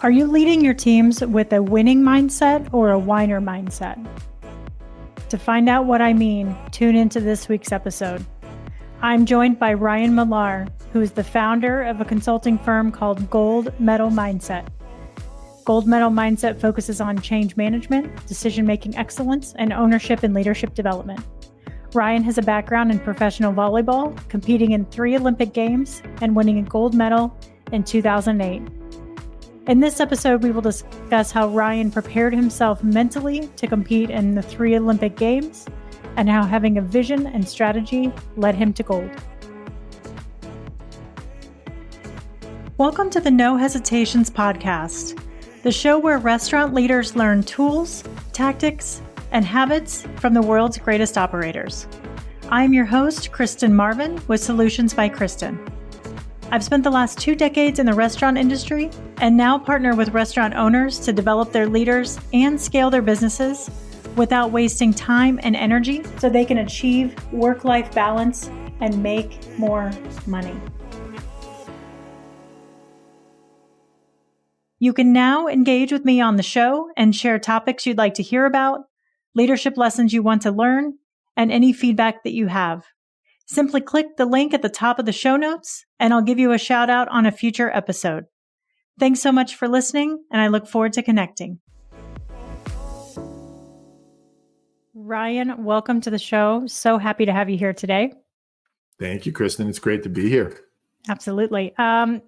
Are you leading your teams with a winning mindset or a whiner mindset? To find out what I mean, tune into this week's episode. I'm joined by Ryan Millar, who is the founder of a consulting firm called Gold Medal Mindset. Gold Medal Mindset focuses on change management, decision-making excellence, and ownership and leadership development. Ryan has a background in professional volleyball, competing in 3 Olympic Games and winning a gold medal in 2008. In this episode, we will discuss how Ryan prepared himself mentally to compete in the 3 Olympic Games and how having a vision and strategy led him to gold. Welcome to the No Hesitations podcast, the show where restaurant leaders learn tools, tactics, and habits from the world's greatest operators. I'm your host, Kristen Marvin, with Solutions by Kristen. I've spent the last 2 decades in the restaurant industry and now partner with restaurant owners to develop their leaders and scale their businesses without wasting time and energy so they can achieve work-life balance and make more money. You can now engage with me on the show and share topics you'd like to hear about, leadership lessons you want to learn, and any feedback that you have. Simply click the link at the top of the show notes, and I'll give you a shout out on a future episode. Thanks so much for listening, and I look forward to connecting. Ryan, welcome to the show. So happy to have you here today. Thank you, Kristen. It's great to be here. Absolutely.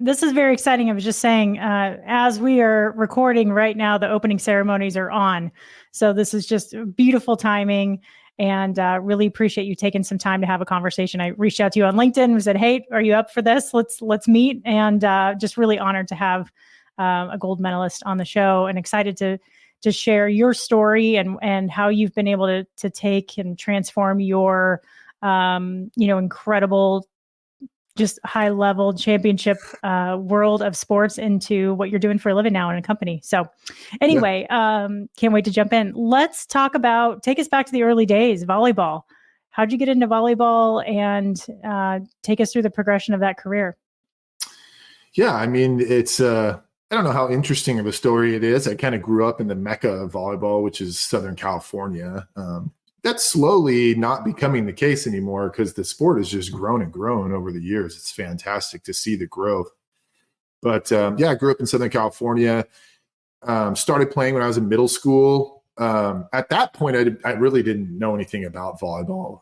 This is very exciting. I was just saying, as we are recording right now, the opening ceremonies are on. So this is just beautiful timing. And really appreciate you taking some time to have a conversation. I reached out to you on LinkedIn and said, "Hey, are you up for this? Let's meet." And just really honored to have a gold medalist on the show, and excited to share your story and how you've been able to take and transform your incredible, just high level championship world of sports into what you're doing for a living now in a company. So anyway, can't wait to jump in. Let's take us back to the early days, volleyball. How'd you get into volleyball, and take us through the progression of that career? Yeah, I mean, it's, I don't know how interesting of a story it is. I kind of grew up in the mecca of volleyball, which is Southern California. That's slowly not becoming the case anymore because the sport has just grown and grown over the years. It's fantastic to see the growth. But I grew up in Southern California, started playing when I was in middle school. At that point, I really didn't know anything about volleyball.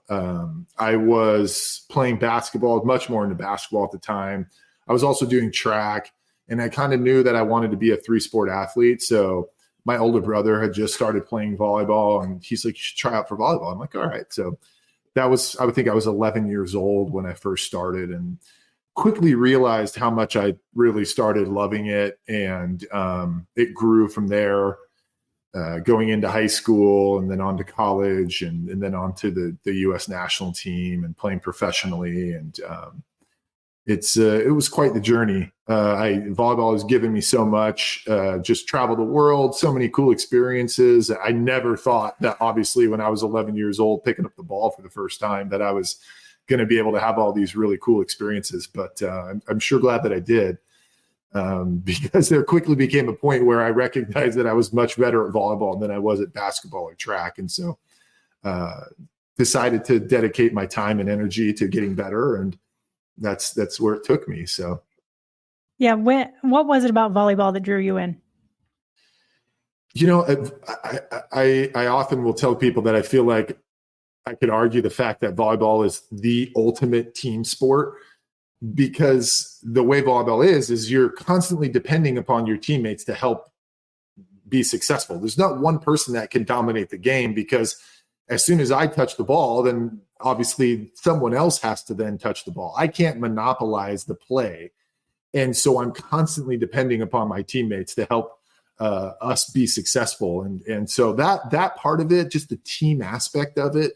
I was playing basketball, much more into basketball at the time. I was also doing track, and I kind of knew that I wanted to be a 3-sport athlete. So my older brother had just started playing volleyball, and he's like, "You should try out for volleyball." I'm like, "All right." So I would think I was 11 years old when I first started, and quickly realized how much I really started loving it. And it grew from there, going into high school and then on to college and then on to the U.S. national team and playing professionally. And it was quite the journey. Volleyball has given me so much, just travel the world, so many cool experiences. I never thought that, obviously, when I was 11 years old, picking up the ball for the first time, that I was going to be able to have all these really cool experiences. But I'm sure glad that I did, because there quickly became a point where I recognized that I was much better at volleyball than I was at basketball or track. And so decided to dedicate my time and energy to getting better. And that's where it took me. So, yeah. What was it about volleyball that drew you in? I often will tell people that I feel like I could argue the fact that volleyball is the ultimate team sport, because the way volleyball is you're constantly depending upon your teammates to help be successful. There's not one person that can dominate the game, because as soon as I touch the ball, then obviously someone else has to then touch the ball. I can't monopolize the play. And so I'm constantly depending upon my teammates to help us be successful. And so that part of it, just the team aspect of it,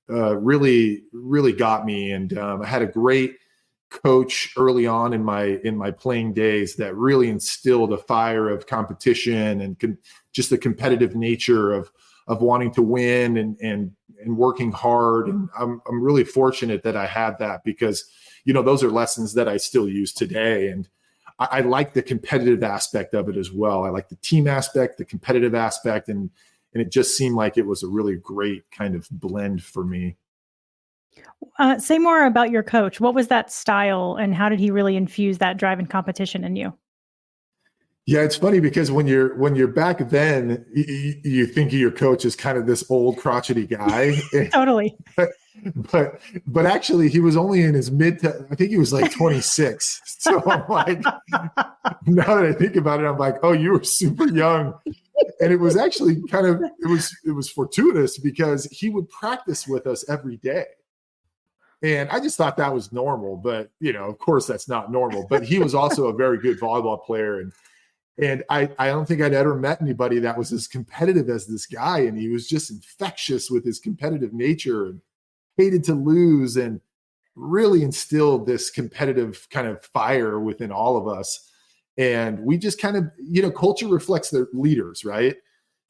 really, really got me. And I had a great coach early on in my playing days that really instilled a fire of competition and just the competitive nature of wanting to win and working hard. And I'm really fortunate that I had that, because, those are lessons that I still use today. And I like the competitive aspect of it as well. I like the team aspect, the competitive aspect, and it just seemed like it was a really great kind of blend for me. Say more about your coach. What was that style, and how did he really infuse that drive and competition in you? Yeah, it's funny because when you're back then, you think of your coach as kind of this old crotchety guy. Totally. But actually he was only in his I think he was like 26. So I'm like, now that I think about it, I'm like, oh, you were super young. And it was actually it was fortuitous because he would practice with us every day. And I just thought that was normal, but of course that's not normal. But he was also a very good volleyball player. And I don't think I'd ever met anybody that was as competitive as this guy. And he was just infectious with his competitive nature and hated to lose, and really instilled this competitive kind of fire within all of us. And we just kind of, culture reflects the leaders, right?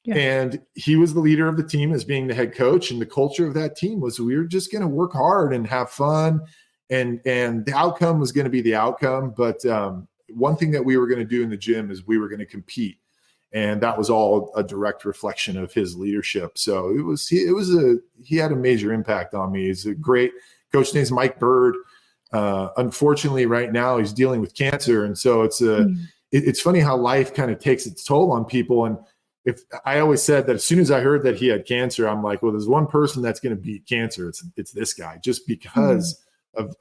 Yeah. And he was the leader of the team as being the head coach. And the culture of that team was we were just going to work hard and have fun. And the outcome was going to be the outcome. But one thing that we were going to do in the gym is we were going to compete. And that was all a direct reflection of his leadership. So he had a major impact on me. He's a great coach. His name's Mike Bird. Unfortunately, right now he's dealing with cancer. And so it's funny how life kind of takes its toll on people. And if I always said that as soon as I heard that he had cancer, I'm like, well, there's one person that's going to beat cancer. It's this guy, just because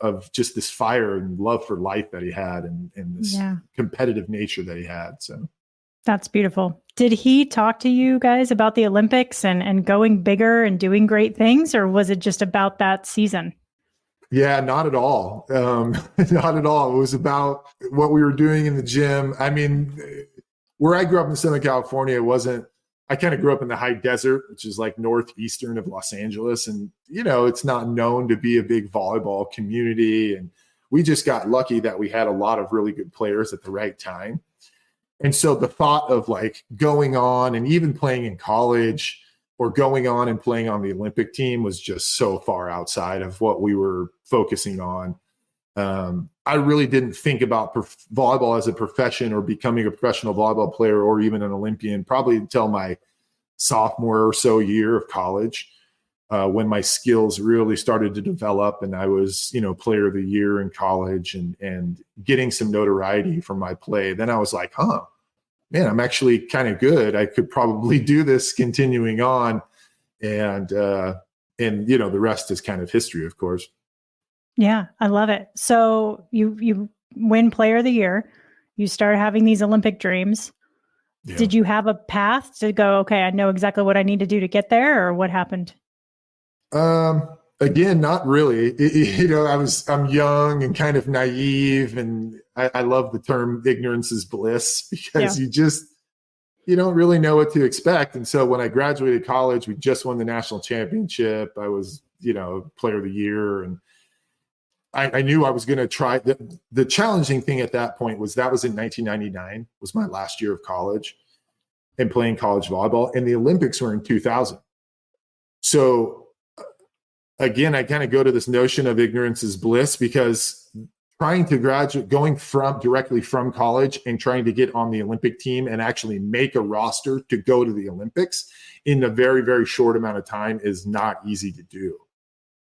of just this fire and love for life that he had, and this competitive nature that he had. So that's beautiful. Did he talk to you guys about the Olympics and going bigger and doing great things, or was it just about that season? Yeah, not at all. Not at all. It was about what we were doing in the gym. I mean, where I grew up in Southern California, I kind of grew up in the high desert, which is like northeastern of Los Angeles. And, it's not known to be a big volleyball community. And we just got lucky that we had a lot of really good players at the right time. And so the thought of like going on and even playing in college or going on and playing on the Olympic team was just so far outside of what we were focusing on. I really didn't think about volleyball as a profession or becoming a professional volleyball player or even an Olympian probably until my sophomore or so year of college, when my skills really started to develop and I was, player of the year in college and getting some notoriety from my play. Then I was like, man, I'm actually kind of good. I could probably do this continuing on. And the rest is kind of history, of course. Yeah, I love it. So you win player of the year. You start having these Olympic dreams. Yeah. Did you have a path to go, okay, I know exactly what I need to do to get there, or what happened? Again, not really. I'm young and kind of naive, and I love the term ignorance is bliss, because you don't really know what to expect. And so when I graduated college, we just won the national championship. I was, player of the year, and I knew I was going to try. The challenging thing at that point was in 1999 was my last year of college and playing college volleyball, and the Olympics were in 2000. So again, I kind of go to this notion of ignorance is bliss, because trying to graduate, going directly from college and trying to get on the Olympic team and actually make a roster to go to the Olympics in a very, very short amount of time is not easy to do.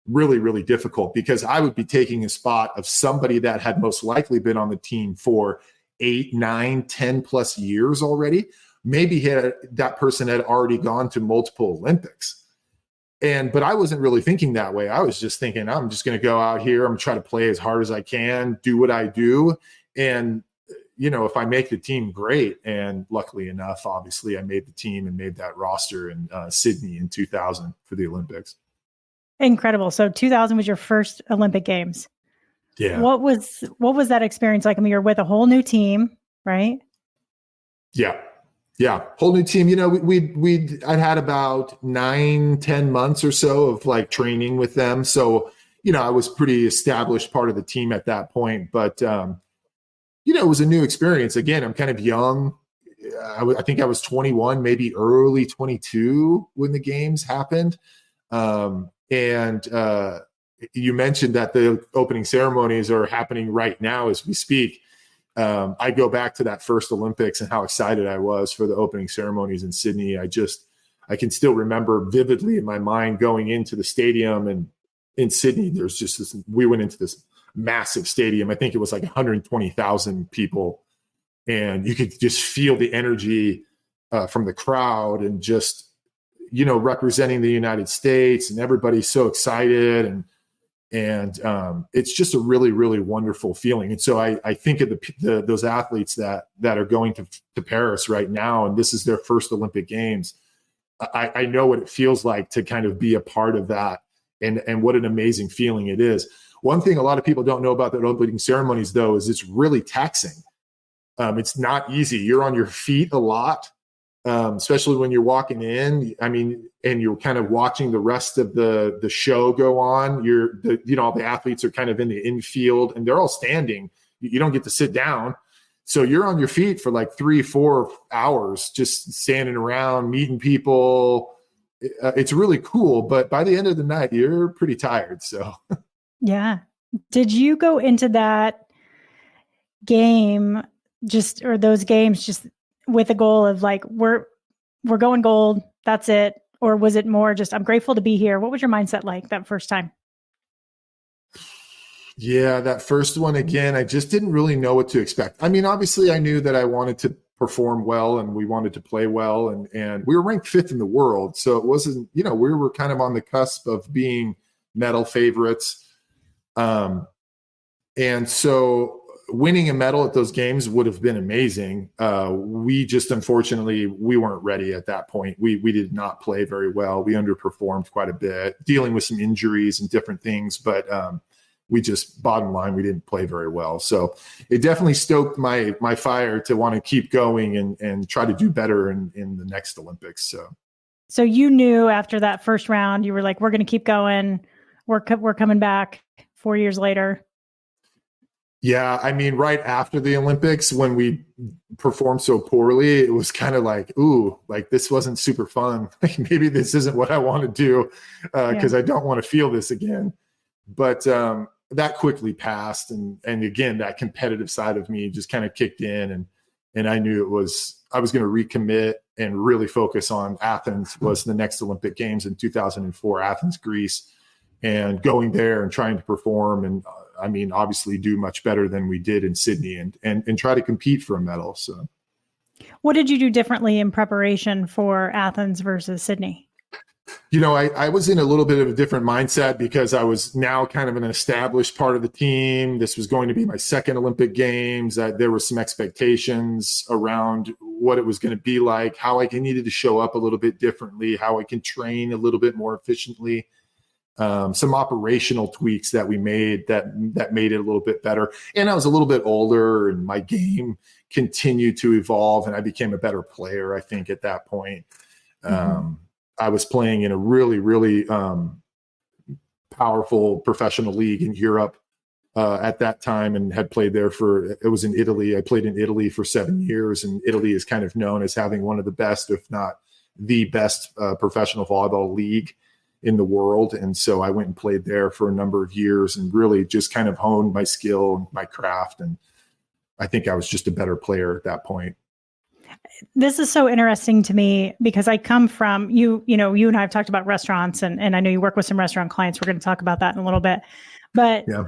Really, really difficult, because I would be taking a spot of somebody that had most likely been on the team for 8, 9, 10 plus years already. Maybe that person had already gone to multiple Olympics. But I wasn't really thinking that way. I was just thinking, I'm just going to go out here. I'm going to try to play as hard as I can, do what I do. And, if I make the team, great. And luckily enough, obviously, I made the team and made that roster in Sydney in 2000 for the Olympics. Incredible. So 2000 was your first Olympic Games. Yeah. What was that experience like? I mean, you're with a whole new team, right? Yeah. Yeah. Whole new team. I'd had about 9-10 months or so of like training with them. So, I was pretty established part of the team at that point, but, it was a new experience. Again, I'm kind of young. I think I was 21, maybe early 22 when the games happened. And you mentioned that the opening ceremonies are happening right now as we speak. I go back to that first Olympics and how excited I was for the opening ceremonies in Sydney. I can still remember vividly in my mind going into the stadium, and in Sydney, there's just this, we went into this massive stadium. I think it was like 120,000 people, and you could just feel the energy from the crowd, and just, representing the United States, and everybody's so excited, and it's just a really, really wonderful feeling. And so I think of those athletes that are going to Paris right now, and this is their first Olympic Games. I know what it feels like to kind of be a part of that, and what an amazing feeling it is. One thing a lot of people don't know about the opening ceremonies, though, is it's really taxing. It's not easy. You're on your feet a lot, especially when you're walking in. I mean, and you're kind of watching the rest of the show go on. All the athletes are kind of in the infield, and they're all standing. You don't get to sit down. So you're on your feet for like 3-4 hours, just standing around, meeting people. It's really cool. But by the end of the night, you're pretty tired. So, yeah. Did you go into that game or those games just with a goal of like, we're going gold, that's it? Or was it more just, I'm grateful to be here? What was your mindset like that first time? Yeah, that first one, again, I just didn't really know what to expect. I mean, obviously I knew that I wanted to perform well, and we wanted to play well, and we were ranked 5th in the world. So it wasn't, we were kind of on the cusp of being medal favorites. And so winning a medal at those games would have been amazing. We just, unfortunately, we weren't ready at that point. We did not play very well. We underperformed quite a bit, dealing with some injuries and different things, but we just, bottom line, we didn't play very well. So it definitely stoked my fire to want to keep going and try to do better in the next Olympics. So you knew after that first round, you were like, we're going to keep going. We're coming back 4 years later. Yeah, I mean, right after the Olympics, when we performed so poorly, it was kind of like, ooh, like this wasn't super fun. Like maybe this isn't what I want to do, because I don't want to feel this again. But that quickly passed, and again, that competitive side of me just kind of kicked in, and I knew I was going to recommit and really focus on Athens. Was the next Olympic Games in 2004, Athens, Greece, and going there and trying to perform, and I mean, obviously do much better than we did in Sydney, and try to compete for a medal. So, what did you do differently in preparation for Athens versus Sydney? I was in a little bit of a different mindset because I was now kind of an established part of the team. This was going to be my second Olympic Games. There were some expectations around what it was going to be like, how I needed to show up a little bit differently, how I can train a little bit more efficiently. Some operational tweaks that we made that made it a little bit better. And I was a little bit older, and my game continued to evolve, and I became a better player, I think, at that point. I was playing in a really, really powerful professional league in Europe at that time, and had played there it was in Italy. I played in Italy for 7 years, and Italy is kind of known as having one of the best, if not the best, professional volleyball league in the world. And so I went and played there for a number of years, and really just kind of honed my skill and my craft. And I think I was just a better player at that point. This is so interesting to me because I come from you and I have talked about restaurants, and I know you work with some restaurant clients. We're going to talk about that in a little bit, but yeah.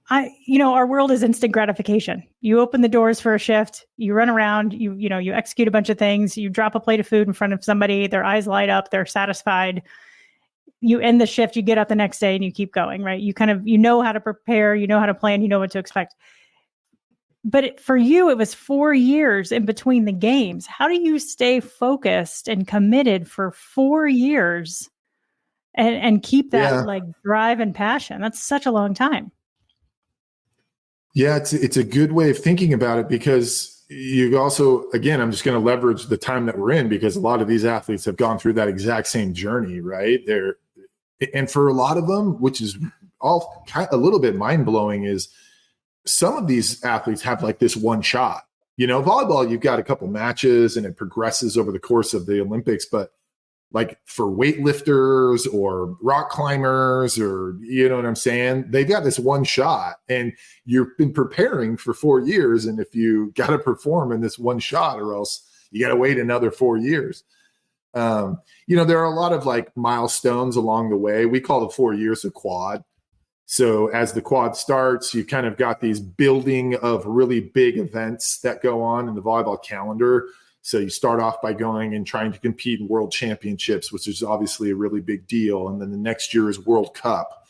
Our world is instant gratification. You open the doors for a shift, you run around, you execute a bunch of things, you drop a plate of food in front of somebody, their eyes light up, they're satisfied. You end the shift, you get up the next day, and you keep going, right? You kind of, know how to prepare, you know how to plan, you know what to expect. But for you, it was 4 years in between the games. How do you stay focused and committed for 4 years and keep that like drive and passion? That's such a long time. Yeah, it's a good way of thinking about it, because you also, again, I'm just going to leverage the time that we're in, because a lot of these athletes have gone through that exact same journey, right? And for a lot of them, which is all kind of a little bit mind blowing, is some of these athletes have like this one shot. Volleyball, you've got a couple matches and it progresses over the course of the Olympics, but like for weightlifters or rock climbers, or you know what I'm saying? They've got this one shot, and you've been preparing for 4 years. And if you got to perform in this one shot, or else you got to wait another 4 years. There are a lot of like milestones along the way. We call the 4 years a quad. So as the quad starts, you kind of got these building of really big events that go on in the volleyball calendar. So you start off by going and trying to compete in world championships, which is obviously a really big deal. And then the next year is World Cup.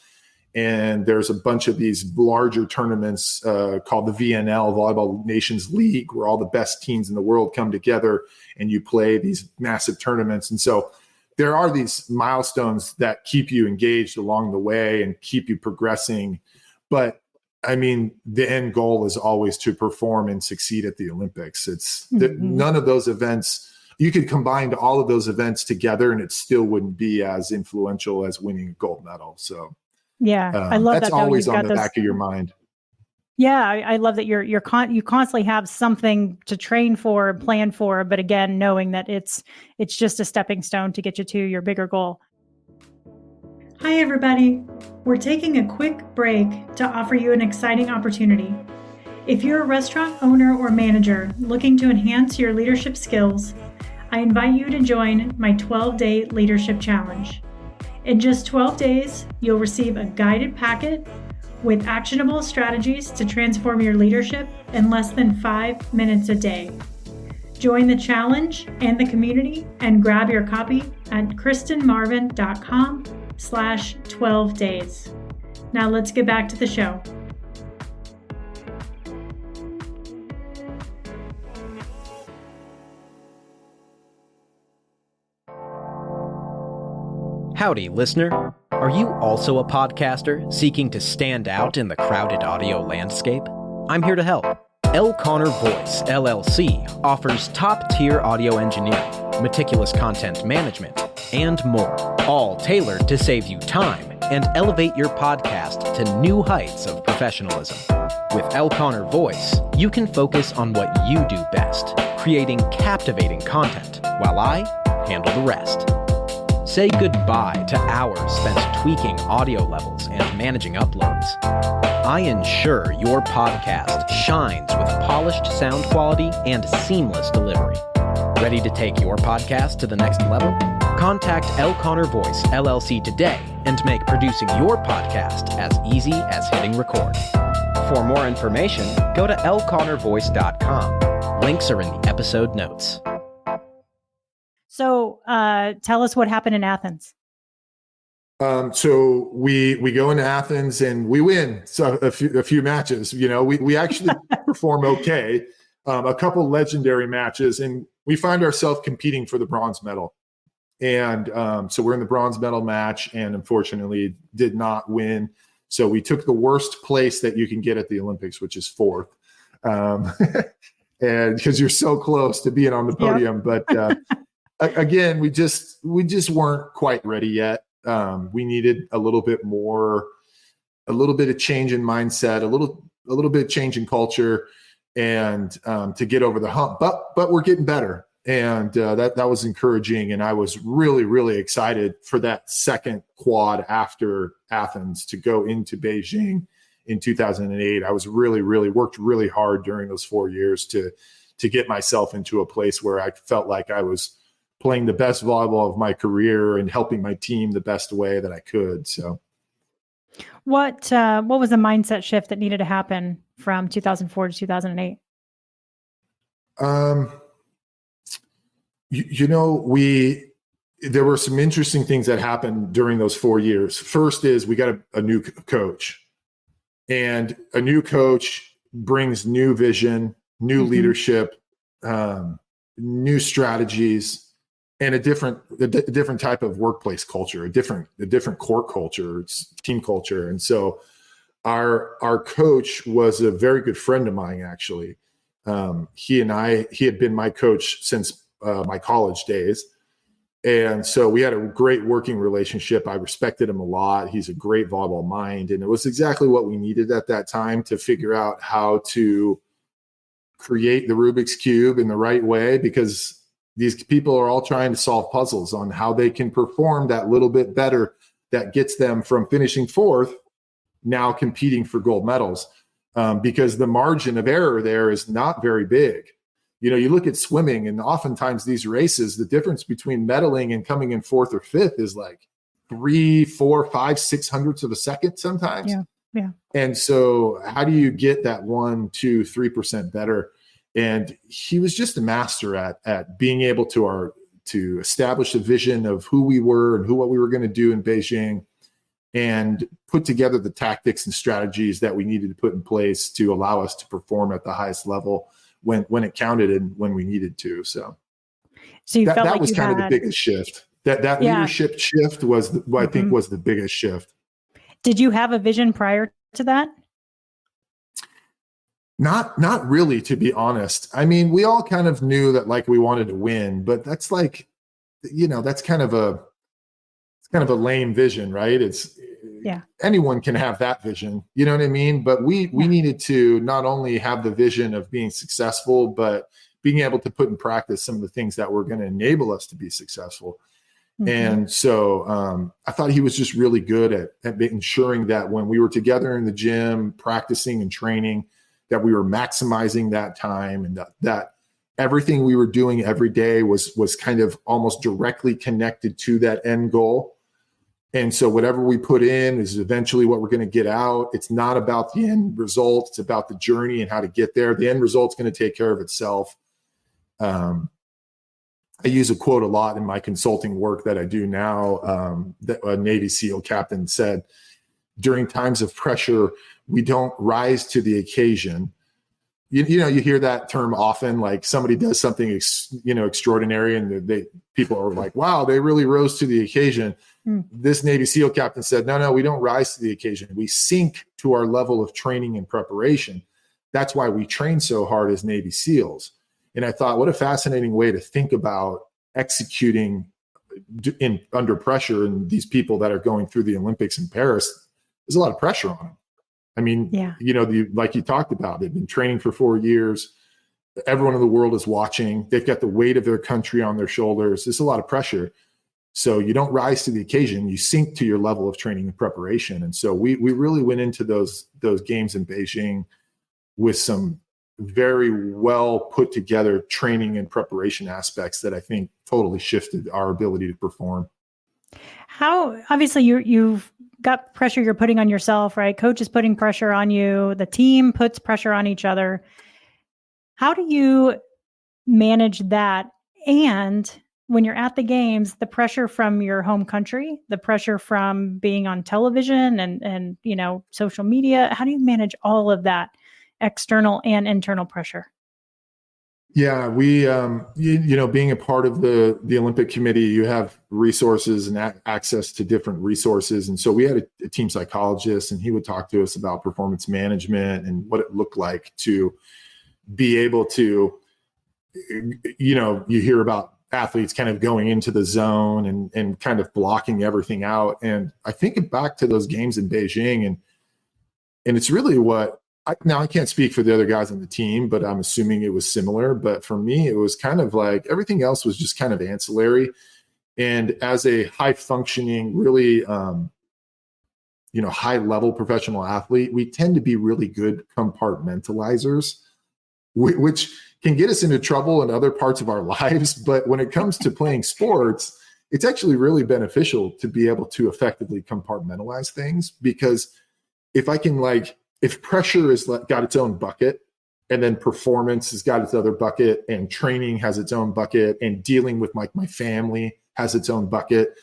And there's a bunch of these larger tournaments called the VNL, Volleyball Nations League, where all the best teams in the world come together and you play these massive tournaments. And so there are these milestones that keep you engaged along the way and keep you progressing. But I mean, the end goal is always to perform and succeed at the Olympics. It's none of those events, you could combine all of those events together and it still wouldn't be as influential as winning a gold medal. So yeah, I love that's that. Always on the back of your mind. Yeah, I love that you constantly have something to train for and plan for, but again, knowing that it's just a stepping stone to get you to your bigger goal. Hi, everybody. We're taking a quick break to offer you an exciting opportunity. If you're a restaurant owner or manager looking to enhance your leadership skills, I invite you to join my 12-day leadership challenge. In just 12 days, you'll receive a guided packet with actionable strategies to transform your leadership in less than 5 minutes a day. Join the challenge and the community and grab your copy at kristenmarvin.com/12 days. Now let's get back to the show. Howdy, listener. Are you also a podcaster seeking to stand out in the crowded audio landscape? I'm here to help. L. Connor Voice, LLC offers top-tier audio engineering, meticulous content management, and more, all tailored to save you time and elevate your podcast to new heights of professionalism. With L. Connor Voice, you can focus on what you do best, creating captivating content, while I handle the rest. Say goodbye to hours spent tweaking audio levels and managing uploads. I ensure your podcast shines with polished sound quality and seamless delivery. Ready to take your podcast to the next level? Contact L. Connor Voice, LLC today and make producing your podcast as easy as hitting record. For more information, go to lconnorvoice.com. Links are in the episode notes. So tell us what happened in Athens. So we go into Athens and we win a few matches. We actually perform okay, a couple legendary matches, and we find ourselves competing for the bronze medal. And so we're in the bronze medal match, and unfortunately did not win. So we took the worst place that you can get at the Olympics, which is fourth, and because you're so close to being on the podium, but. Again, we just weren't quite ready yet. We needed a little bit of change in mindset, a little bit of change in culture, and to get over the hump. But we're getting better, and that was encouraging. And I was really, really excited for that second quad after Athens to go into Beijing in 2008. I was really worked really hard during those 4 years to get myself into a place where I felt like I was playing the best volleyball of my career and helping my team the best way that I could. So what was the mindset shift that needed to happen from 2004 to 2008? There were some interesting things that happened during those 4 years. First is we got a new coach, and a new coach brings new vision, new leadership, new strategies, and a different type of workplace culture, a different court culture, it's team culture. And so our coach was a very good friend of mine, actually. He had been my coach since my college days. And so we had a great working relationship. I respected him a lot. He's a great volleyball mind. And it was exactly what we needed at that time to figure out how to create the Rubik's Cube in the right way, because These people are all trying to solve puzzles on how they can perform that little bit better that gets them from finishing fourth, now competing for gold medals, because the margin of error there is not very big. You look at swimming, and oftentimes these races, the difference between medaling and coming in fourth or fifth is like 3, 4, 5, 600ths of a second sometimes. Yeah. And so how do you get that 1, 2, 3% better? And he was just a master at being able to establish a vision of who we were and what we were going to do in Beijing, and put together the tactics and strategies that we needed to put in place to allow us to perform at the highest level when it counted and when we needed to. So you felt that like was you kind of had the biggest shift. That leadership shift was, I think, was the biggest shift. Did you have a vision prior to that? Not really, to be honest. I mean, we all kind of knew that like we wanted to win, but that's like, that's kind of a lame vision, right? Anyone can have that vision, you know what I mean? But we needed to not only have the vision of being successful, but being able to put in practice some of the things that were going to enable us to be successful. Mm-hmm. And so I thought he was just really good at ensuring that when we were together in the gym, practicing and training, that we were maximizing that time, and that everything we were doing every day was kind of almost directly connected to that end goal. And so whatever we put in is eventually what we're going to get out. It's not about the end result. It's about the journey and how to get there. The end result's going to take care of itself. I use a quote a lot in my consulting work that I do now, that a Navy SEAL captain said, during times of pressure, we don't rise to the occasion. You hear that term often, like somebody does something, extraordinary, and people are like, wow, they really rose to the occasion. This Navy SEAL captain said, no, we don't rise to the occasion. We sink to our level of training and preparation. That's why we train so hard as Navy SEALs. And I thought, what a fascinating way to think about executing under pressure. And these people that are going through the Olympics in Paris, there's a lot of pressure on them. I mean, like you talked about, they've been training for 4 years. Everyone in the world is watching. They've got the weight of their country on their shoulders. There's a lot of pressure. So you don't rise to the occasion, you sink to your level of training and preparation. And so we really went into those games in Beijing with some very well put together training and preparation aspects that I think totally shifted our ability to perform. How, obviously you've got pressure you're putting on yourself, right? Coach is putting pressure on you. The team puts pressure on each other. How do you manage that? And when you're at the games, the pressure from your home country, the pressure from being on television and social media, how do you manage all of that external and internal pressure? Yeah, we, being a part of the Olympic Committee, you have resources and access to different resources. And so we had a team psychologist, and he would talk to us about performance management and what it looked like to be able to, you hear about athletes kind of going into the zone and kind of blocking everything out. And I think back to those games in Beijing, and it's really what, now I can't speak for the other guys on the team, but I'm assuming it was similar. But for me, it was kind of like everything else was just kind of ancillary. And as a high functioning, really, high level professional athlete, we tend to be really good compartmentalizers, which can get us into trouble in other parts of our lives. But when it comes to playing sports, it's actually really beneficial to be able to effectively compartmentalize things, because if I can if pressure has got its own bucket, and then performance has got its other bucket, and training has its own bucket, and dealing with my family has its own bucket,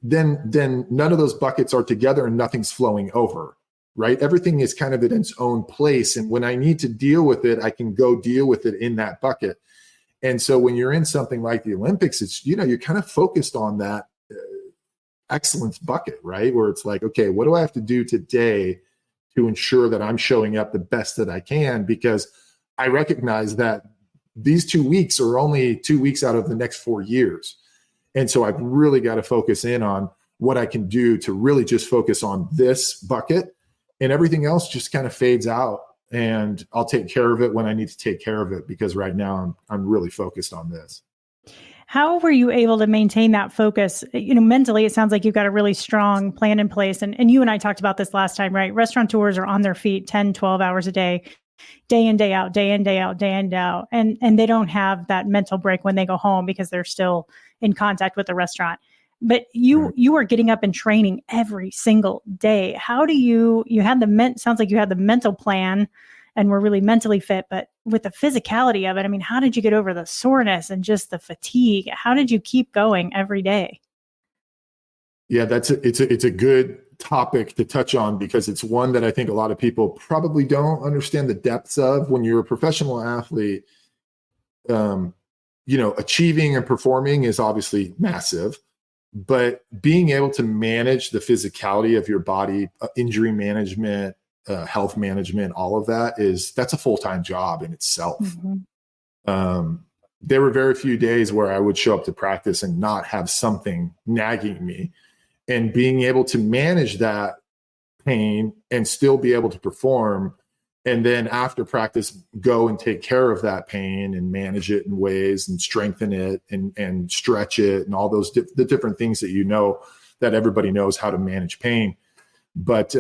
then none of those buckets are together and nothing's flowing over, right? Everything is kind of in its own place. And when I need to deal with it, I can go deal with it in that bucket. And so when you're in something like the Olympics, it's, you're kind of focused on that excellence bucket, right? Where it's like, okay, what do I have to do today to ensure that I'm showing up the best that I can? Because I recognize that these 2 weeks are only 2 weeks out of the next 4 years. And so I've really got to focus in on what I can do to really just focus on this bucket, and everything else just kind of fades out, and I'll take care of it when I need to take care of it, because right now I'm really focused on this. How were you able to maintain that focus? Mentally, it sounds like you've got a really strong plan in place. And you and I talked about this last time, right? Restaurateurs are on their feet 10, 12 hours a day in, day out, day in, day out, day in, day out. And they don't have that mental break when they go home because they're still in contact with the restaurant. But you were getting up and training every single day. How do you had sounds like you had the mental plan and were really mentally fit, but with the physicality of it, I mean, how did you get over the soreness and just the fatigue? How did you keep going every day? Yeah, it's a good topic to touch on because it's one that I think a lot of people probably don't understand the depths of. When you're a professional athlete, achieving and performing is obviously massive, but being able to manage the physicality of your body, injury management, health management, all of that's a full-time job in itself. There were very few days where I would show up to practice and not have something nagging me, and being able to manage that pain and still be able to perform. And then after practice, go and take care of that pain and manage it in ways and strengthen it and stretch it and all those the different things that everybody knows how to manage pain. But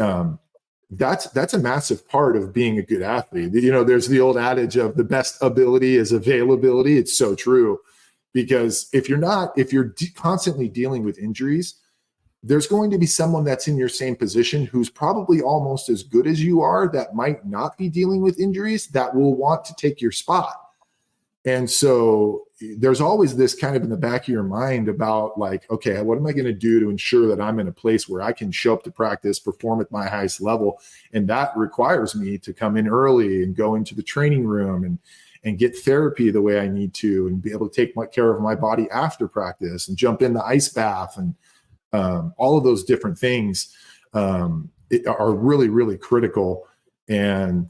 that's a massive part of being a good athlete. There's the old adage of the best ability is availability. It's so true, because if you're constantly dealing with injuries, there's going to be someone that's in your same position who's probably almost as good as you are that might not be dealing with injuries that will want to take your spot. And so there's always this kind of in the back of your mind about like, okay, what am I going to do to ensure that I'm in a place where I can show up to practice, perform at my highest level? And that requires me to come in early and go into the training room and get therapy the way I need to, and be able to take care of my body after practice and jump in the ice bath. And all of those different things are really, really critical, and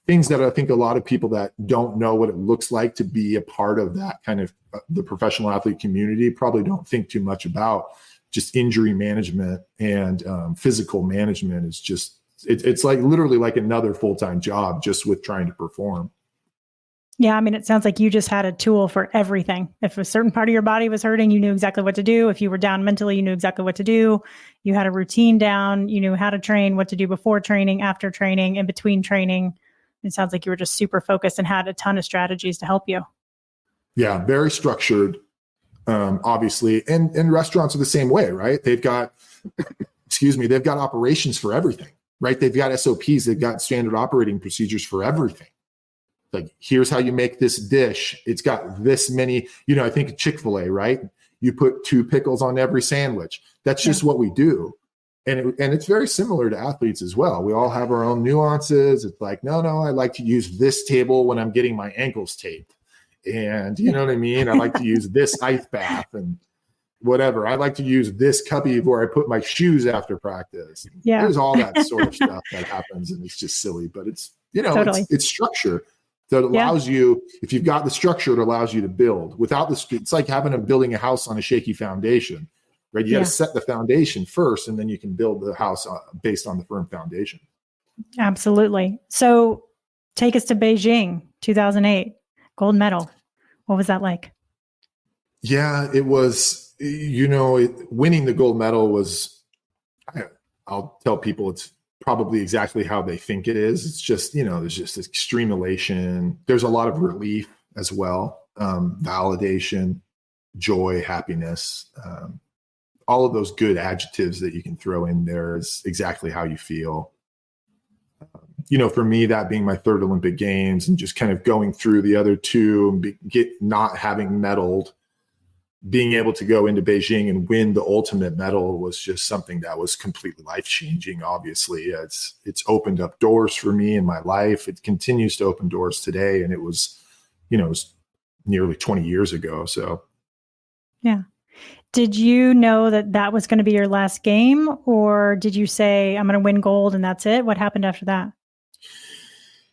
things that I think a lot of people that don't know what it looks like to be a part of that kind of the professional athlete community probably don't think too much about. Just injury management and physical management is just, it's like literally like another full-time job just with trying to perform. Yeah, I mean, it sounds like you just had a tool for everything. If a certain part of your body was hurting, you knew exactly what to do. If you were down mentally, you knew exactly what to do. You had a routine down. You knew how to train, what to do before training, after training, in between training. It sounds like you were just super focused and had a ton of strategies to help you. Yeah, very structured, obviously. And restaurants are the same way, right? They've got, they've got operations for everything, right? They've got SOPs, they've got standard operating procedures for everything. Like, here's how you make this dish. It's got this many, I think Chick-fil-A, right? You put 2 pickles on every sandwich. That's just what we do. And it's very similar to athletes as well. We all have our own nuances. It's like, no, I like to use this table when I'm getting my ankles taped. And you know what I mean? I like to use this ice bath and whatever. I like to use this cubby where I put my shoes after practice. Yeah. There's all that sort of stuff that happens, and it's just silly, but it's, Totally. it's structure. So it allows you, if you've got the structure, it allows you to build. Without it's like building a house on a shaky foundation, right? You got to set the foundation first, and then you can build the house based on the firm foundation. Absolutely. So take us to Beijing, 2008, gold medal. What was that like? Yeah, it was, winning the gold medal was, I'll tell people it's probably exactly how they think it is. It's just, there's just extreme elation. There's a lot of relief as well. Validation, joy, happiness, all of those good adjectives that you can throw in there is exactly how you feel. For me, that being my 3rd Olympic Games and just kind of going through the other 2 and not having medaled, being able to go into Beijing and win the ultimate medal was just something that was completely life-changing. Obviously, it's opened up doors for me in my life. It continues to open doors today. And it was, it was nearly 20 years ago. So. Yeah. Did you know that was going to be your last game, or did you say, I'm going to win gold and that's it? What happened after that?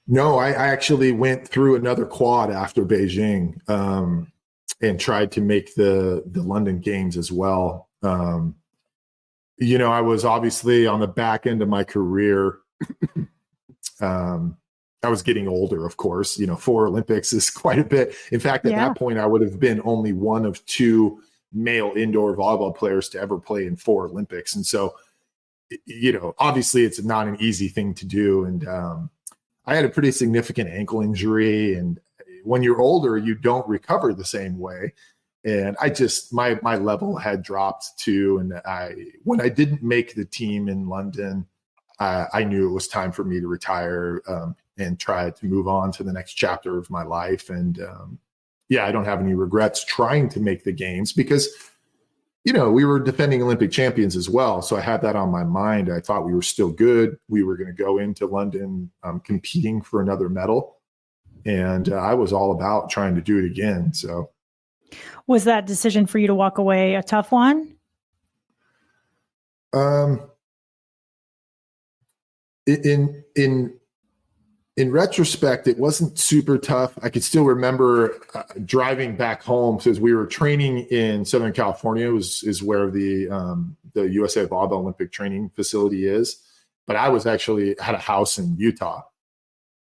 No, I actually went through another quad after Beijing. And tried to make the London Games as well. I was obviously on the back end of my career. I was getting older, of course. 4 Olympics is quite a bit. In fact, at that point, I would have been only one of 2 male indoor volleyball players to ever play in 4 Olympics. And so, obviously it's not an easy thing to do. And I had a pretty significant ankle injury. And when you're older, you don't recover the same way. And my level had dropped too. And when I didn't make the team in London, I knew it was time for me to retire and try to move on to the next chapter of my life. And I don't have any regrets trying to make the games because, we were defending Olympic champions as well. So I had that on my mind. I thought we were still good. We were going to go into London competing for another medal. And I was all about trying to do it again. So. Was that decision for you to walk away a tough one? In retrospect, it wasn't super tough. I could still remember driving back home because we were training in Southern California, is where the USA Volleyball Olympic training facility is. But I was actually had a house in Utah.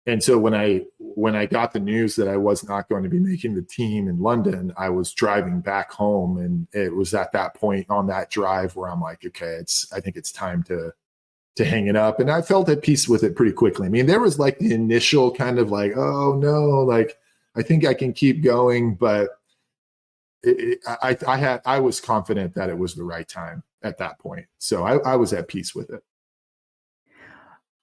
And so when I got the news that I was not going to be making the team in London, I was driving back home. And it was at that point on that drive where I'm like, okay, I think it's time to hang it up. And I felt at peace with it pretty quickly. I mean, there was like the initial kind of like, oh no, like I think I can keep going, but I was confident that it was the right time at that point. So I was at peace with it.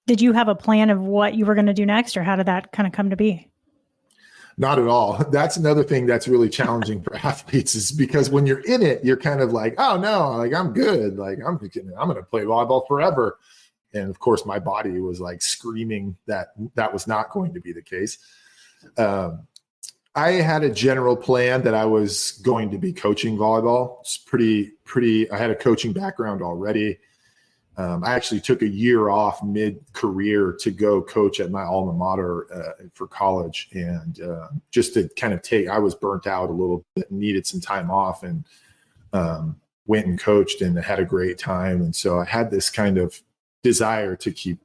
Did you have a plan of what you were going to do next, or how did that kind of come to be? Not at all. That's another thing that's really challenging for athletes is because when you're in it, you're kind of like, oh no, like I'm good. Like I'm going to play volleyball forever. And of course my body was like screaming that was not going to be the case. I had a general plan that I was going to be coaching volleyball. It's pretty, I had a coaching background already. I actually took a year off mid-career to go coach at my alma mater for college. And just to kind of I was burnt out a little bit and needed some time off, and went and coached and had a great time. And so I had this kind of desire to keep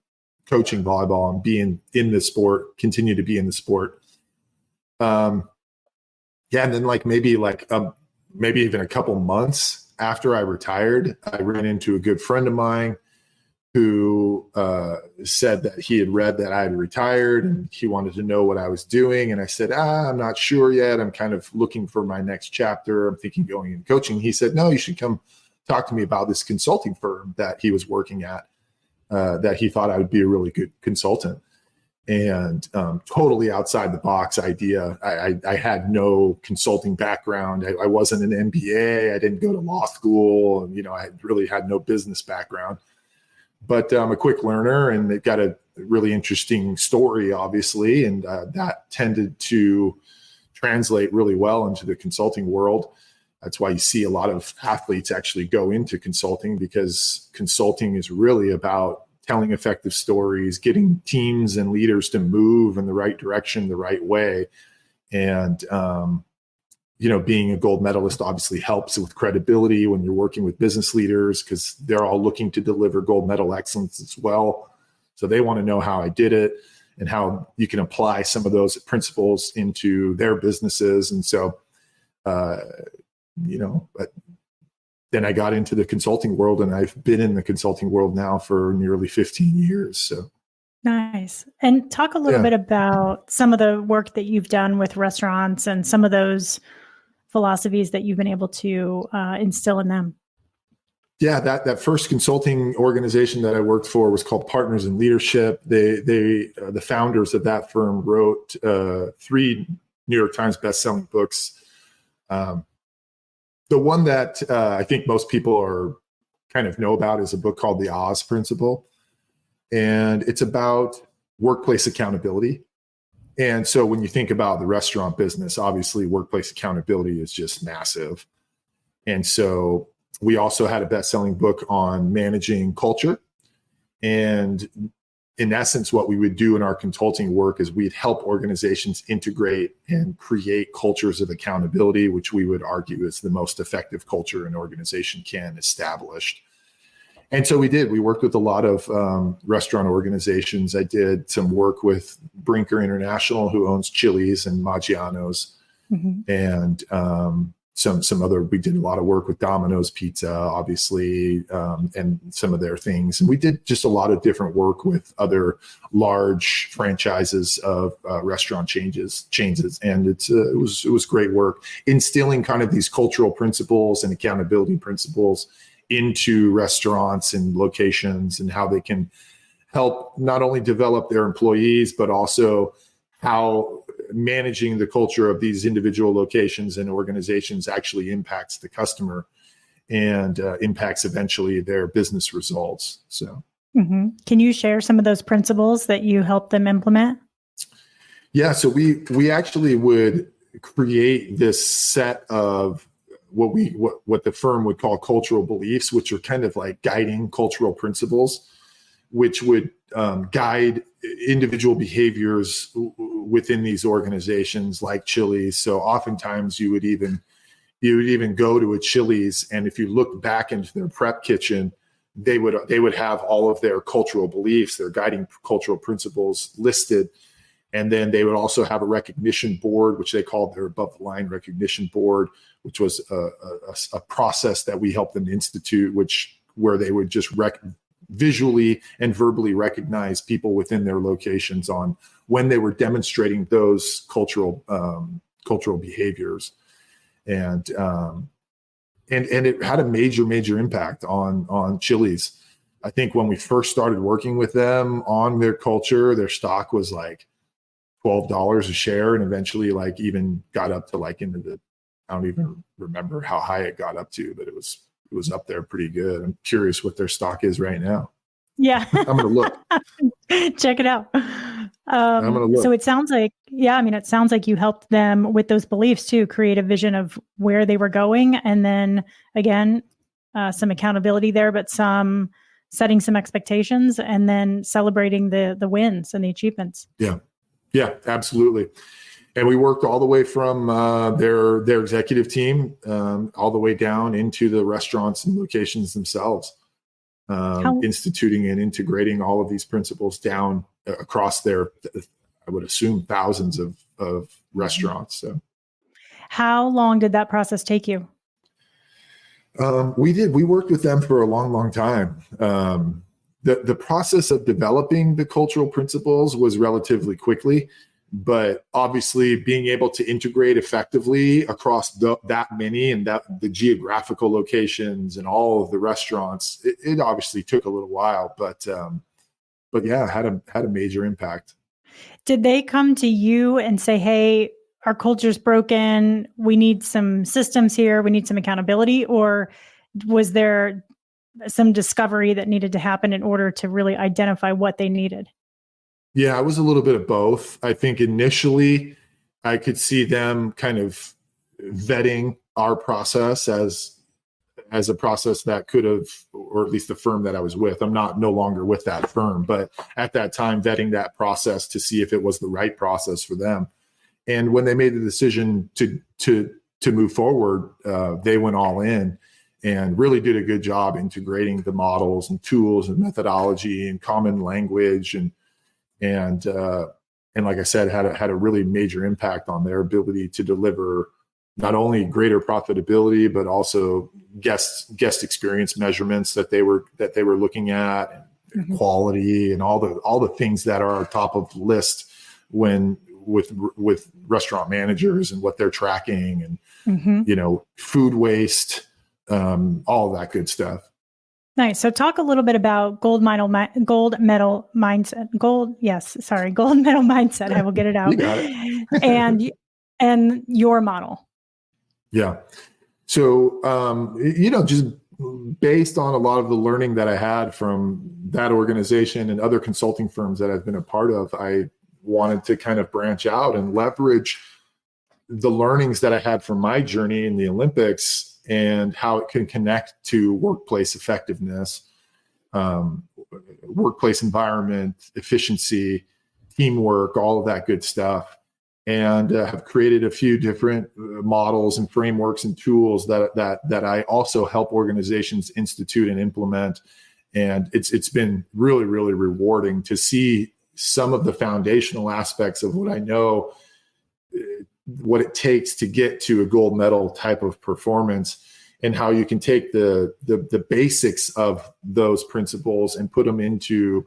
coaching volleyball and being in the sport, continue to be in the sport. And then maybe even a couple months after I retired, I ran into a good friend of mine who said that he had read that I had retired and he wanted to know what I was doing. And I said, I'm not sure yet. I'm kind of looking for my next chapter. I'm thinking going into coaching. He said, no, you should come talk to me about this consulting firm that he was working at, that he thought I would be a really good consultant. And totally outside the box idea. I had no consulting background. I wasn't an MBA. I didn't go to law school. I really had no business background. But I'm a quick learner, and they've got a really interesting story, obviously. And that tended to translate really well into the consulting world. That's why you see a lot of athletes actually go into consulting, because consulting is really about telling effective stories, getting teams and leaders to move in the right direction, the right way. And, being a gold medalist obviously helps with credibility when you're working with business leaders, because they're all looking to deliver gold medal excellence as well. So they want to know how I did it and how you can apply some of those principles into their businesses. And so, but then I got into the consulting world, and I've been in the consulting world now for nearly 15 years. So nice. And talk a little bit about some of the work that you've done with restaurants and some of those philosophies that you've been able to instill in them. Yeah, that first consulting organization that I worked for was called Partners in Leadership. The founders of that firm wrote 3 New York Times bestselling books. The one that I think most people are kind of know about is a book called The Oz Principle. And it's about workplace accountability. And so when you think about the restaurant business, obviously workplace accountability is just massive. And so we also had a best-selling book on managing culture. And in essence, what we would do in our consulting work is we'd help organizations integrate and create cultures of accountability, which we would argue is the most effective culture an organization can establish. And so we worked with a lot of restaurant organizations. I did some work with Brinker International, who owns Chili's and Maggiano's, and we did a lot of work with Domino's Pizza, obviously, and some of their things. And we did just a lot of different work with other large franchises of restaurant chains. And it was great work, instilling kind of these cultural principles and accountability principles into restaurants and locations, and how they can help not only develop their employees, but also how managing the culture of these individual locations and organizations actually impacts the customer and impacts eventually their business results. So, Can you share some of those principles that you help them implement? Yeah, so we actually would create this set of what the firm would call cultural beliefs, which are kind of like guiding cultural principles, which would guide individual behaviors within these organizations like Chili's. So oftentimes you would even go to a Chili's, and if you look back into their prep kitchen, they would have all of their cultural beliefs, their guiding cultural principles listed. And then they would also have a recognition board, which they called their above the line recognition board, which was a process that we helped them institute, where they would just visually and verbally recognize people within their locations on when they were demonstrating those cultural behaviors. And it had a major impact on Chili's. I think when we first started working with them on their culture, their stock was like $12 a share, and eventually like even got up to like into the, I don't even remember how high it got up to, but it was up there pretty good. I'm curious what their stock is right now. Yeah. I'm going to look. Check it out. I'm going to look. So it sounds like, it sounds like you helped them with those beliefs too, create a vision of where they were going. And then again, some accountability there, but some setting some expectations, and then celebrating the wins and the achievements. Yeah, absolutely. And we worked all the way from their executive team all the way down into the restaurants and locations themselves, instituting and integrating all of these principles down across their, I would assume, thousands of restaurants. So, how long did that process take you? We worked with them for a long time. The process of developing the cultural principles was relatively quickly, but obviously being able to integrate effectively across that many and the geographical locations and all of the restaurants, it obviously took a little while, but yeah, had a major impact. Did they come to you and say, "Hey, our culture's broken. We need some systems here. We need some accountability," or was there some discovery that needed to happen in order to really identify what they needed? Yeah, it was a little bit of both. I think initially I could see them kind of vetting our process as a process that could have, or at least the firm that I was with. I'm no longer with that firm, but at that time vetting that process to see if it was the right process for them. And when they made the decision to move forward, they went all in and really did a good job integrating the models and tools and methodology and common language and like I said, had a really major impact on their ability to deliver not only greater profitability, but also guest experience measurements that they were looking at, and quality and all the things that are top of the list with restaurant managers and what they're tracking and food waste, all of that good stuff. Nice. So talk a little bit about gold medal mindset. Gold medal mindset. I will get it out. You got it. and your model. Yeah. So, just based on a lot of the learning that I had from that organization and other consulting firms that I've been a part of, I wanted to kind of branch out and leverage the learnings that I had from my journey in the Olympics and how it can connect to workplace effectiveness, workplace environment, efficiency, teamwork, all of that good stuff. And have created a few different models and frameworks and tools that I also help organizations institute and implement And it's been really, really rewarding to see some of the foundational aspects of what I know, what it takes to get to a gold medal type of performance, and how you can take the basics of those principles and put them into,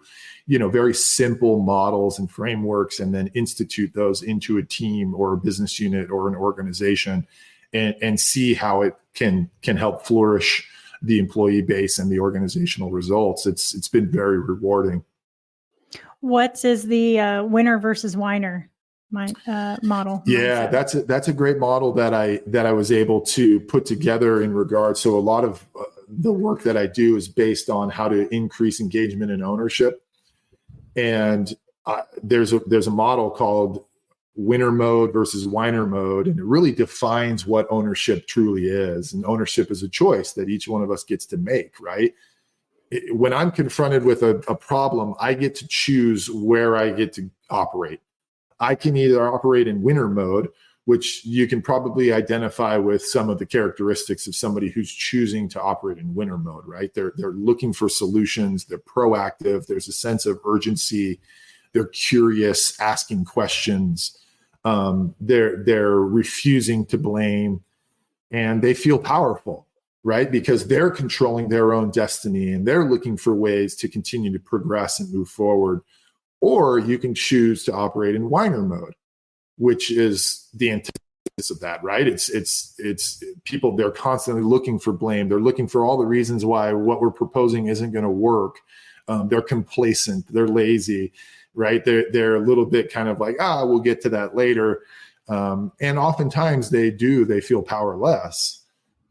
very simple models and frameworks, and then institute those into a team or a business unit or an organization, and see how it can help flourish the employee base and the organizational results. It's been very rewarding. What is the winner versus whiner model? Yeah, mindset? that's a great model that I was able to put together in regard. So a lot of the work that I do is based on how to increase engagement and ownership. And there's a model called winner mode versus whiner mode, and it really defines what ownership truly is. And ownership is a choice that each one of us gets to make, right? When I'm confronted with a problem, I get to choose where I get to operate. I can either operate in winner mode, which you can probably identify with some of the characteristics of somebody who's choosing to operate in winner mode, right? They're looking for solutions. They're proactive. There's a sense of urgency. They're curious, asking questions. They're refusing to blame, and they feel powerful, right? Because they're controlling their own destiny, and they're looking for ways to continue to progress and move forward. Or you can choose to operate in whiner mode, which is the antithesis of that, right? It's people, they're constantly looking for blame. They're looking for all the reasons why what we're proposing isn't going to work. They're complacent. They're lazy, right? They're a little bit kind of like, we'll get to that later. And oftentimes they feel powerless.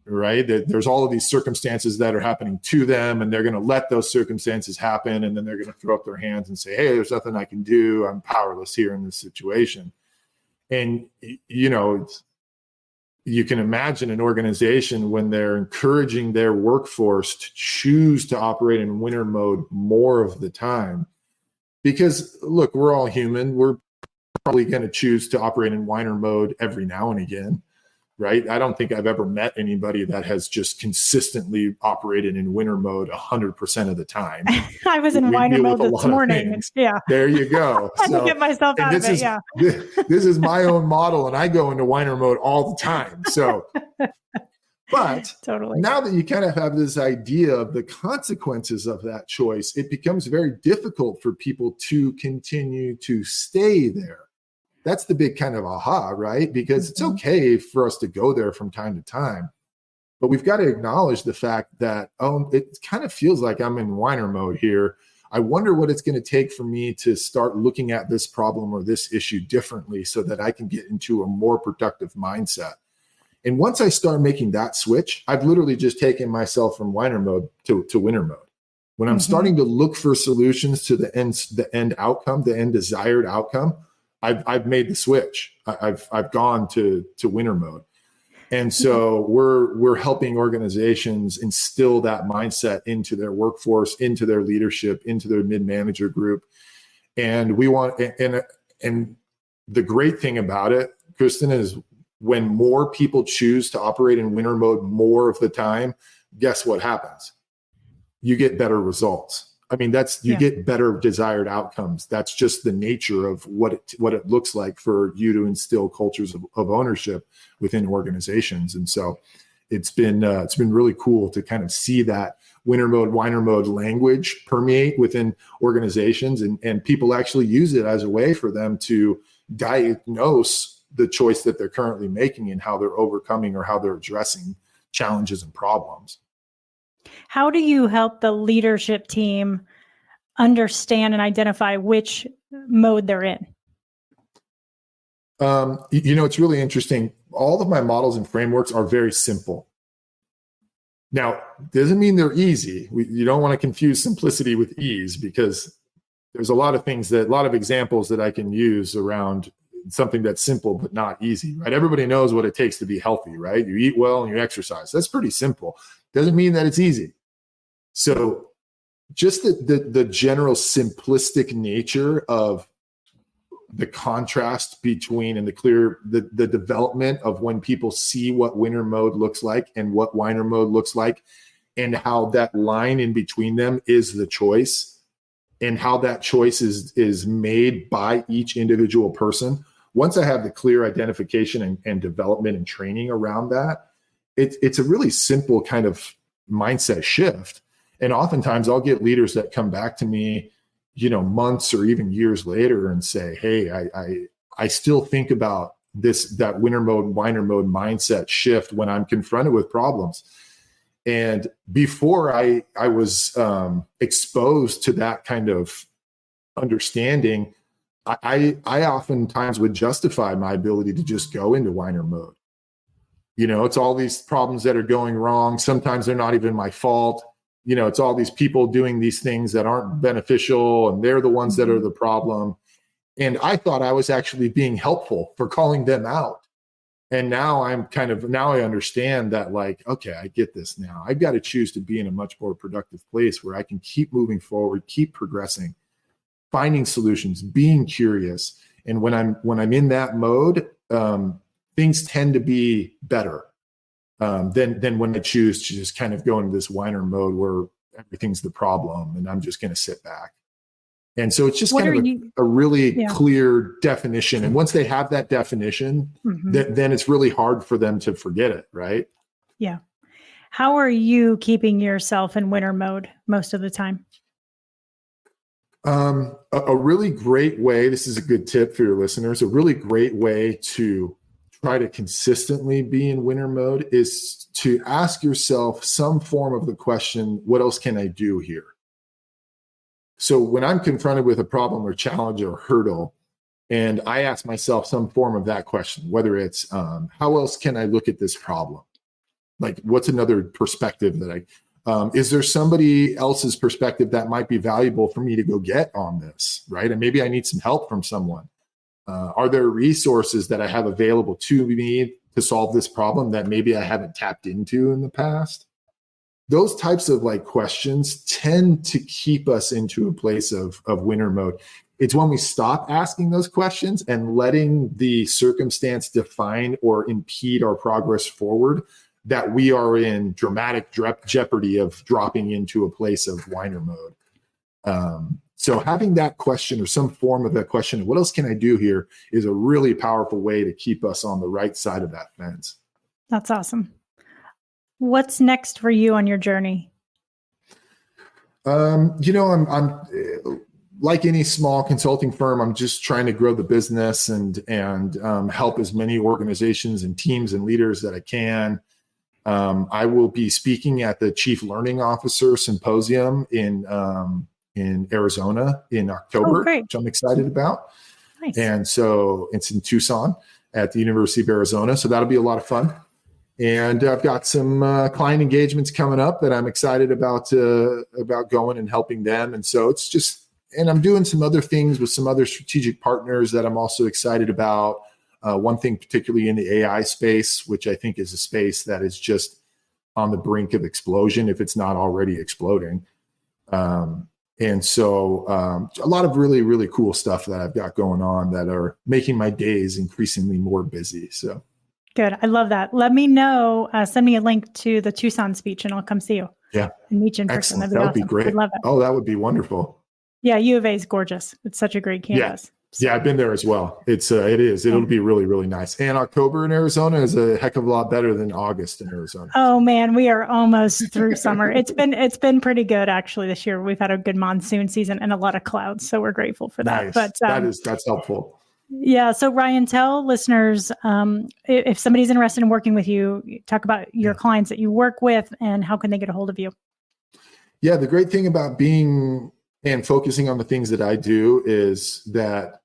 Right? There's all of these circumstances that are happening to them, and they're going to let those circumstances happen. And then they're going to throw up their hands and say, hey, there's nothing I can do. I'm powerless here in this situation. And, you can imagine an organization when they're encouraging their workforce to choose to operate in winner mode more of the time. Because look, we're all human. We're probably going to choose to operate in whiner mode every now and again. Right? I don't think I've ever met anybody that has just consistently operated in winner mode 100% of the time. I was in whiner mode this morning. Yeah. There you go. I had to get myself out of it. Yeah. This is my own model, and I go into whiner mode all the time. So, but totally. Now that you kind of have this idea of the consequences of that choice, it becomes very difficult for people to continue to stay there. That's the big kind of aha, right? Because it's okay for us to go there from time to time, but we've got to acknowledge the fact that, it kind of feels like I'm in whiner mode here. I wonder what it's going to take for me to start looking at this problem or this issue differently so that I can get into a more productive mindset. And once I start making that switch, I've literally just taken myself from whiner mode to winner mode. When I'm starting to look for solutions to the end outcome, the end desired outcome, I've made the switch. I've gone to winner mode. And so we're helping organizations instill that mindset into their workforce, into their leadership, into their mid-manager group. And we want, and the great thing about it, Kristen, is when more people choose to operate in winner mode more of the time, guess what happens? You get better results. I mean, you get better desired outcomes. That's just the nature of what it looks like for you to instill cultures of ownership within organizations. And so it's been really cool to kind of see that winner mode, whiner mode language permeate within organizations, and people actually use it as a way for them to diagnose the choice that they're currently making and how they're overcoming or how they're addressing challenges and problems. How do you help the leadership team understand and identify which mode they're in? It's really interesting. All of my models and frameworks are very simple. Now, doesn't mean they're easy. You don't want to confuse simplicity with ease, because there's a lot of examples that I can use around something that's simple but not easy, right? Everybody knows what it takes to be healthy, right? You eat well and you exercise. That's pretty simple. Doesn't mean that it's easy. So just the general simplistic nature of the contrast between and the development of when people see what winner mode looks like and what whiner mode looks like and how that line in between them is the choice, and how that choice is made by each individual person. Once I have the clear identification and development and training around that, it's a really simple kind of mindset shift. And oftentimes I'll get leaders that come back to me, months or even years later and say, hey, I still think about that winner mode, whiner mode mindset shift when I'm confronted with problems. And before I was exposed to that kind of understanding, I oftentimes would justify my ability to just go into whiner mode. It's all these problems that are going wrong. Sometimes they're not even my fault. It's all these people doing these things that aren't beneficial, and they're the ones that are the problem. And I thought I was actually being helpful for calling them out. And now I understand that, like, okay, I get this now. I've got to choose to be in a much more productive place where I can keep moving forward, keep progressing, finding solutions, being curious. And when I'm in that mode, things tend to be better than when I choose to just kind of go into this whiner mode where everything's the problem and I'm just going to sit back. And so it's just a really clear definition. And once they have that definition, then it's really hard for them to forget it, right? Yeah. How are you keeping yourself in winner mode most of the time? A really great way, this is a good tip for your listeners, a really great way to try to consistently be in winner mode is to ask yourself some form of the question, what else can I do here? So when I'm confronted with a problem or challenge or hurdle, and I ask myself some form of that question, whether it's how else can I look at this problem? Like, what's another perspective that is there somebody else's perspective that might be valuable for me to go get on this, right? And maybe I need some help from someone. Are there resources that I have available to me to solve this problem that maybe I haven't tapped into in the past? Those types of questions tend to keep us into a place of winner mode. It's when we stop asking those questions and letting the circumstance define or impede our progress forward that we are in dramatic jeopardy of dropping into a place of whiner mode. So having that question or some form of that question, what else can I do here, is a really powerful way to keep us on the right side of that fence. That's awesome. What's next for you on your journey? I'm like any small consulting firm. I'm just trying to grow the business and help as many organizations and teams and leaders that I can. I will be speaking at the Chief Learning Officer Symposium in Arizona in October, which I'm excited about. Nice. And so it's in Tucson at the University of Arizona. So that'll be a lot of fun. And I've got some client engagements coming up that I'm excited about going and helping them. And so it's just, and I'm doing some other things with some other strategic partners that I'm also excited about. One thing particularly in the AI space, which I think is a space that is just on the brink of explosion if it's not already exploding. And so a lot of really, really cool stuff that I've got going on that are making my days increasingly more busy. So good. I love that. Let me know. Send me a link to the Tucson speech and I'll come see you. Yeah. And meet you in person. Excellent. That'd be That would be awesome. great. I'd love it. Oh, that would be wonderful. Yeah. U of A is gorgeous. It's such a great campus. Yeah, I've been there as well. It is. It'll be really, really nice. And October in Arizona is a heck of a lot better than August in Arizona. Oh man, we are almost through summer. It's been pretty good actually this year. We've had a good monsoon season and a lot of clouds, so we're grateful for that. Nice. But that's helpful. Yeah. So Ryan, tell listeners if somebody's interested in working with you, talk about your clients that you work with and how can they get a hold of you. Yeah, the great thing about being and focusing on the things that I do is that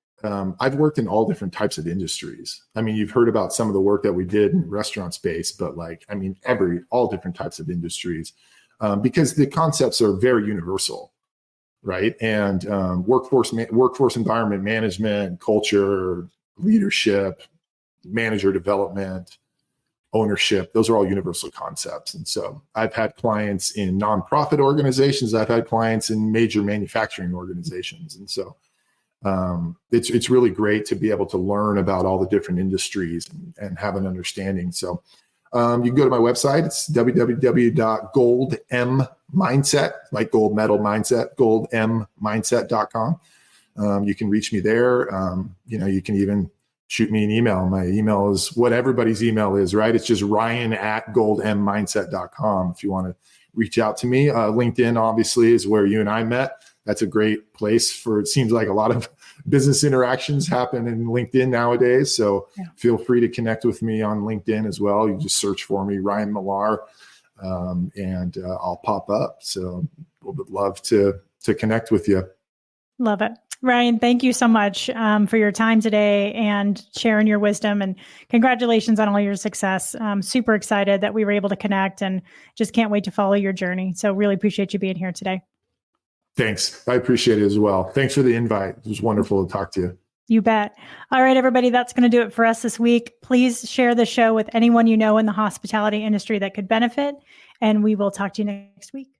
I've worked in all different types of industries. I mean, you've heard about some of the work that we did in restaurant space, but all different types of industries, because the concepts are very universal, right? And workforce environment management, culture, leadership, manager development, ownership, those are all universal concepts. And so I've had clients in nonprofit organizations. I've had clients in major manufacturing organizations. And so it's really great to be able to learn about all the different industries and have an understanding. So You can go to my website. It's www.goldmmindset, like gold medal mindset, goldmmindset.com. You can reach me there. You can even shoot me an email. My email is what everybody's email is, right? It's just ryan@goldmmindset.com if you want to reach out to me. LinkedIn, obviously, is where you and I met. That's a great place for, it seems like a lot of business interactions happen in LinkedIn nowadays. So feel free to connect with me on LinkedIn as well. You just search for me, Ryan Millar, and I'll pop up. So would love to connect with you. Love it. Ryan, thank you so much for your time today and sharing your wisdom, and congratulations on all your success. I'm super excited that we were able to connect and just can't wait to follow your journey. So really appreciate you being here today. Thanks. I appreciate it as well. Thanks for the invite. It was wonderful to talk to you. You bet. All right, everybody, that's going to do it for us this week. Please share the show with anyone you know in the hospitality industry that could benefit, and we will talk to you next week.